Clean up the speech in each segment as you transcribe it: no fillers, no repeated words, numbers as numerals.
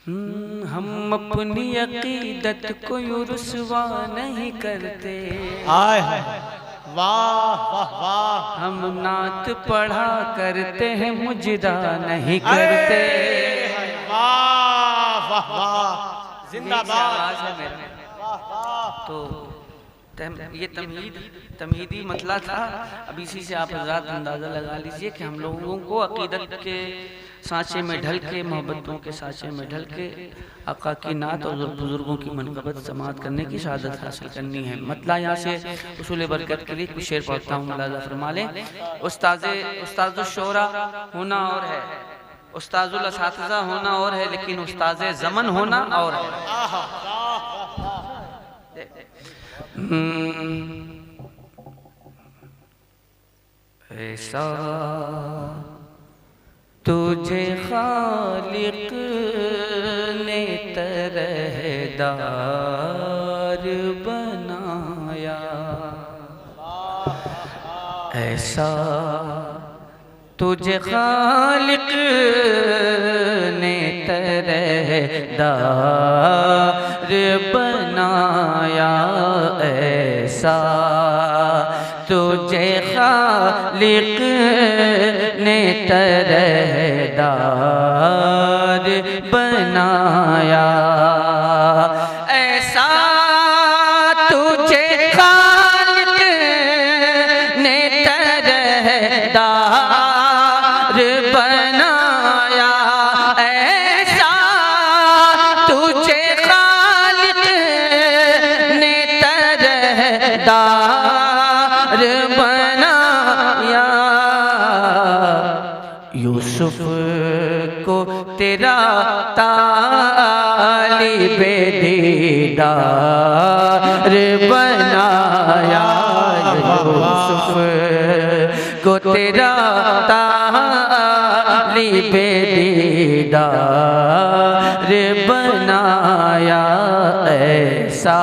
हम अपनी अकीदत को यूं रुसवा नहीं करते। आय हाय, वाह वाह वाह। हम नात पढ़ा करते हैं, मुजरा नहीं करते। वाह वाह वाह, जिंदाबाद है मेरा। तो ये तमहीदी मतला था। अब इसी से आप हज़रात अंदाज़ा लगा लीजिए कि हम लोगों को अकीदत के सांचे में ढल के, मोहब्बतों के सांचे में ढल के आका की नात और बुजुर्गों की मनक़बत समाअत करने की शहादत हासिल करनी है। मतला यहाँ से उसूल बरकत के लिए कुछ शेर पढ़ता हूँ, मुलाज़ा फरमा लें। उस्ताज़ुल शोरा होना और है, उस्ताज़ुल असातिज़ा होना और है, लेकिन उस्ताज़े ज़मन होना और है। ऐसा तुझे खालिक ने तरहदार बनाया, ऐसा तुझे खालिक ने तरहदार बनाया, ऐसा तुझे खालिक ने तरहदार बनाया, ऐसा तुझे खालिक ने तरहदार बनाया, ऐसा तुझे खालिक ने तरहदार बनाया। यूसुफ को तेरा तालिबे दीदार बनाया, यूसुफ को तेरा तालिबे दीदार बनाया, ऐसा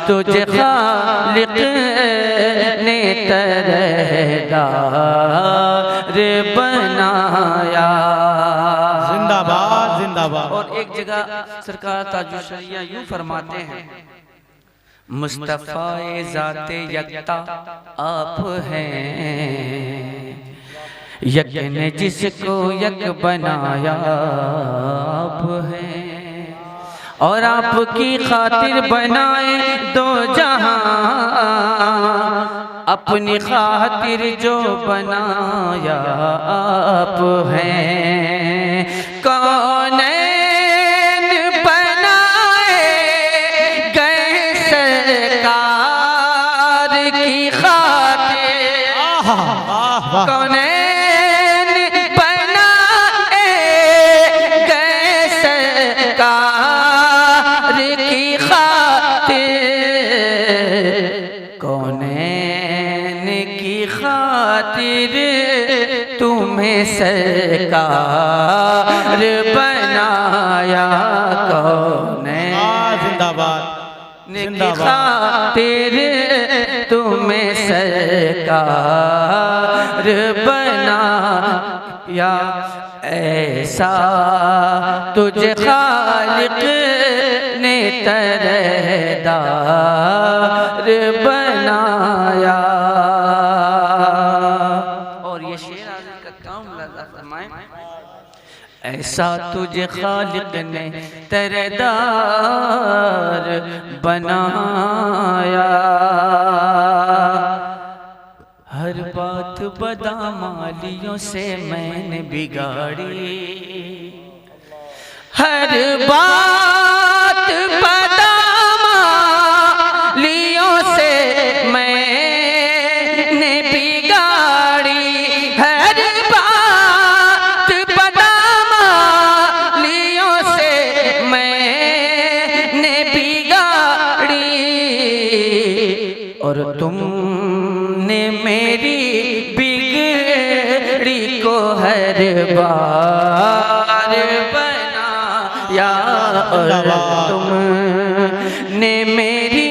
तुझे खालिक ने तरहदार बनाया। जिंदाबाद जिंदाबाद। और एक जगह सरकार ताजुल शरिया यूं फरमाते हैं, मुस्तफ़ाए ज़ाते यकता आप हैं, यक ने जिसको यक बनाया आप हैं, और आपकी खातिर बनाए दो जहां, अपनी खातिर जो बनाया आप हैं। कौनैन बनाए गए सरकार की खातिर, कौनैन बनाए गए सरकार की खातिर, कौनैन की खातिर तुम्हें सरकार बनाया, कौनैन जिंदाबाद की खातिर तुम्हें सरकार बनाया, ऐसा तुझे खालिक ने तरहदार बनाया। और ये शेर हाज़िर करता हूँ, मुलाज़ा फरमाएं। ऐसा तुझे खालिक ने तरहदार बनाया, हर बात बदामालियों से मैंने बिगाड़ी, हर बात बदामालियों से मैंने बिगाड़ी, हर बात बदामालियों से मैंने बिगाड़ी, और तुमने मेरी बिगड़ी को हर बार बनाया, और तुमने मेरी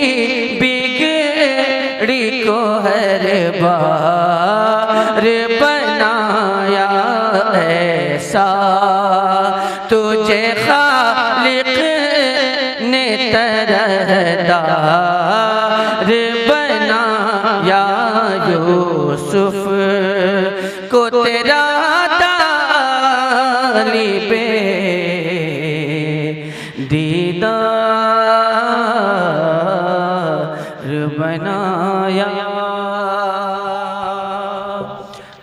बिगड़ी को हर बार बनाया, ऐसा तुझे तुझे खालिक ने तरहदार बनाया, यूसुफ को तेरा तालिबे दीदार बनाया।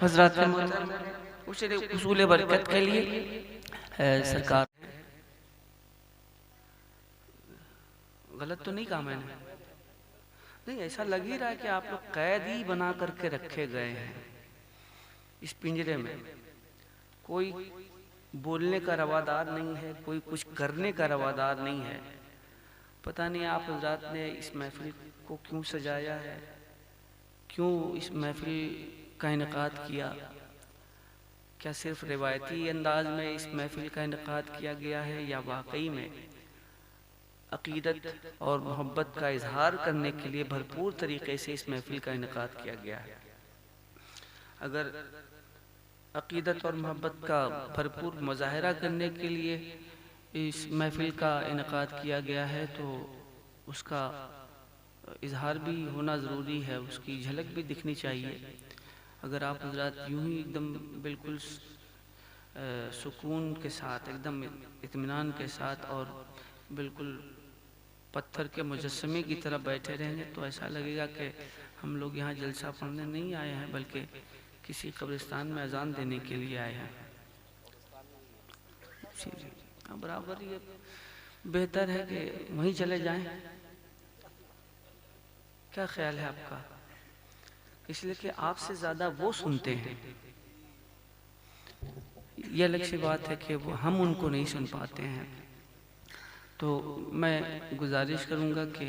हज़रात उसूल बरकत के लिए सरकार, गलत तो नहीं कहा मैंने? नहीं, ऐसा लग ही रहा है कि आप लोग कैदी बना करके रखे गए हैं इस पिंजरे में। कोई बोलने का रवादार नहीं है, कोई कुछ करने का रवादार नहीं है। पता नहीं आप हज़रात ने इस महफिल को क्यों सजाया है, क्यों इस महफिल का इनेकाद किया। क्या सिर्फ रिवायती अंदाज में इस महफिल का इनेकाद किया गया है, या वाकई में अकीदत और मोहब्बत का इजहार करने के लिए भरपूर तरीके से इस महफिल का इनेकाद किया गया है? अगर अकीदत और मोहब्बत का भरपूर मुजाहरा करने के लिए इस महफिल का इनेकाद किया गया है तो उसका इजहार भी होना ज़रूरी है, उसकी झलक भी दिखनी चाहिए। अगर आप हज़रात यूं ही एकदम बिल्कुल सुकून के साथ, एकदम इत्मीनान के साथ और बिल्कुल पत्थर के मुजस्समे की तरह बैठे रहेंगे तो ऐसा लगेगा कि हम लोग यहाँ जलसा पढ़ने नहीं आए हैं, बल्कि किसी कब्रिस्तान में अजान देने के लिए आए हैं। बराबर ये बेहतर है कि वहीं चले जाएं। क्या ख्याल है आपका? इसलिए कि आपसे ज़्यादा वो सुनते हैं। ये अलग सी बात है कि वो हम उनको नहीं सुन पाते हैं। तो मैं गुजारिश करूँगा कि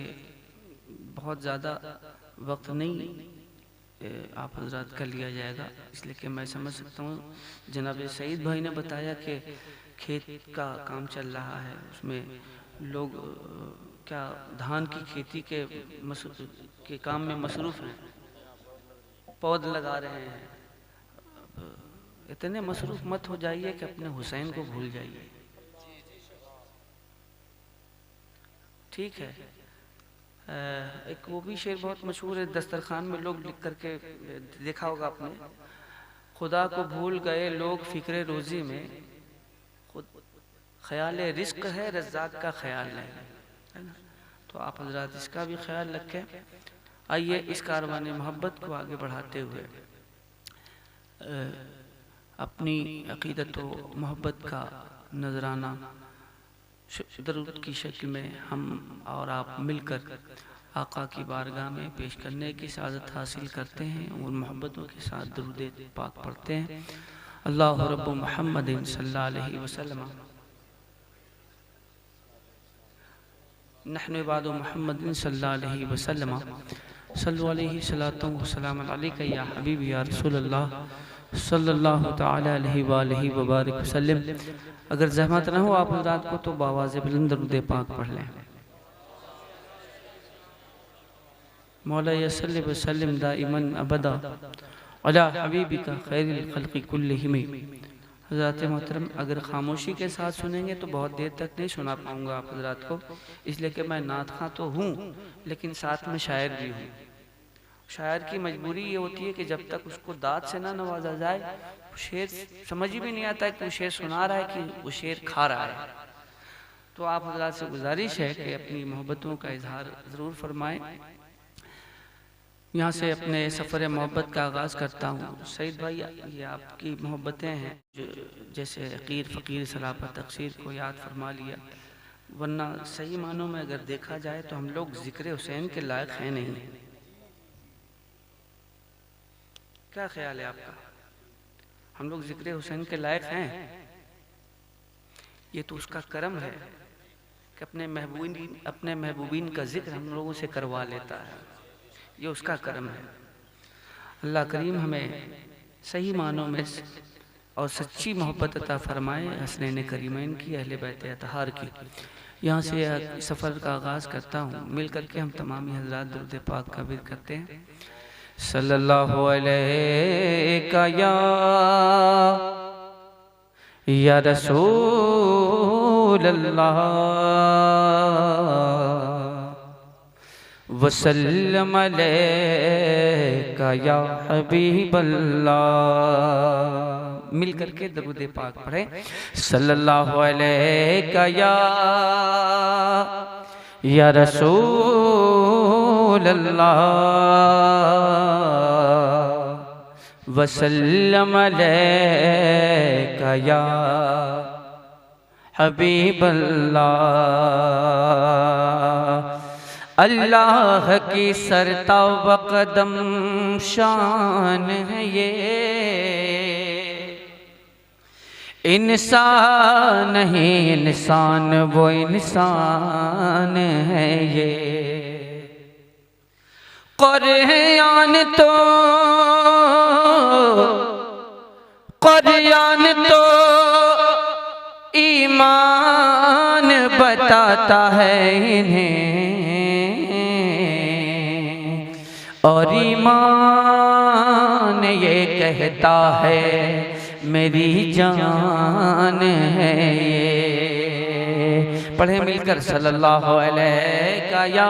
बहुत ज़्यादा वक्त नहीं आप हज़रात का लिया जाएगा, इसलिए कि मैं समझ सकता हूँ जनाब सईद भाई ने बताया कि खेत का काम चल रहा है, उसमें लोग क्या धान की खेती के काम में मसरूफ़ हैं, पौध लगा रहे हैं। इतने मसरूफ़ मत हो जाइए कि अपने हुसैन को भूल जाइए। ठीक है, एक वो भी शेर बहुत मशहूर है, दस्तरखान में लोग लिख करके देखा होगा आपने, खुदा को भूल गए लोग फिक्रे रोज़ी में, खुद ख्याल रिस्क है रज़्ज़ाक़ का ख्याल नहीं, है ना। तो आप हज़रात इसका भी ख्याल रखें। आइए इस कारवान मोहब्बत को आगे बढ़ाते हुए अपनी अक़ीदत व मोहब्बत का नजराना दरूद की शक्ल में हम और आप मिलकर आका की बारगाह में पेश करने की सादत हासिल करते हैं और मोहब्बतों के साथ दरूद पाक पढ़ते हैं। अल्लाह रब्बु मुहम्मदिन सल्लल्लाहु अलैहि वसल्लम नहनु इबादु मुहम्मदिन सल्लल्लाहु अलैहि वसल्लम सल्लु अलैहि सलातु व सलाम अलैका या हबीबी या रसूलल्लाह सल्लल्लाहु तआला अलैहि व आलिहि व बारिक वसल्लम। अगर ज़हमत न हो आप हज़रात को तो बावाज़ बुलंद दरूद पाक पढ़ लें। मौला सल्लि व सल्लिम दाइमन अबदा अला हबीबिका खैरिल खल्क़ि कुल्लिहिम। हज़रात मोहतरम, अगर खामोशी के साथ सुनेंगे तो बहुत देर तक नहीं सुना पाऊँगा आप हज़रात को, इसलिए कि मैं नात ख़ां तो हूँ लेकिन साथ में शायर भी हूँ। शायर की मजबूरी ये होती है कि जब तक उसको दाद से ना नवाजा जाए शेर समझ ही भी नहीं आता है कि वो शेर सुना रहा है कि वो शेर खा रहा है। तो आप हज़रात से गुजारिश है कि अपनी मोहब्बतों का इजहार ज़रूर फरमाएँ। यहाँ से अपने सफ़र मोहब्बत का आगाज़ करता हूँ। सईद भाई, ये आपकी मोहब्बतें हैं जो जैसे फ़कीर फ़कीर सलाफ़त तक़सीर को याद फरमा लिया, वरना सही मानों में अगर देखा जाए तो हम लोग ज़िक्र हुसैन के लायक हैं नहीं। क्या ख्याल है आपका? हम लोग ज़िक्र हुसैन के लायक हैं? ये तो उसका करम है कि अपने महबूबीन का ज़िक्र हम लोगों से करवा लेता है, ये उसका करम है। अल्लाह करीम हमें सही मानों में और सच्ची मोहब्बत अता फरमाए हसनैन करीमैन की, अहले बैत अतहार की। यहाँ से सफ़र का आगाज़ करता हूँ, मिल करके हम तमामी हज़रात दुरूद पाक का विर्द करते हैं। सल्लल्लाहु अलैहि या रसूल रसूलल्लाह वसल्लम अलैका या हबीबल्लाह। मिल करके दरूद पाक पढ़े। सल्लल्लाहु अलैका या रसूलल्लाह वसल्लम अलैका या हबीबल्लाह। अल्लाह की सरता व कदम शान है ये, इंसान नहीं इंसान वो इंसान है ये। कुरान तो ईमान बताता है इन्हें, और ईमान ये कहता है मेरी जान है ये। पढ़े मिलकर सल्लल्लाहु अलैका या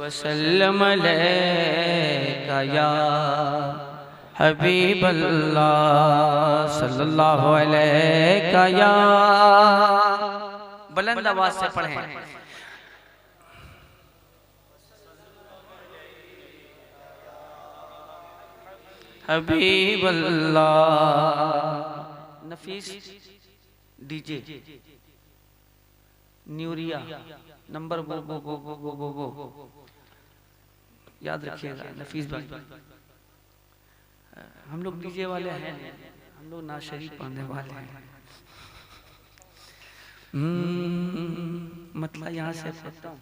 वसल्लम अलैका या हबीबल्लाह। सल्लल्लाहु अलैका या, बुलंद आवाज से पढ़ें। हबीबल्लाह। नफीस डीजे न्यूरिया नंबर वो याद रखिएगा। नफीस भाई हम लोग डीजे वाले हैं, हम लोग नाशरीफ पढ़ने वाले हैं। मतलब यहाँ से पढ़ता हूँ।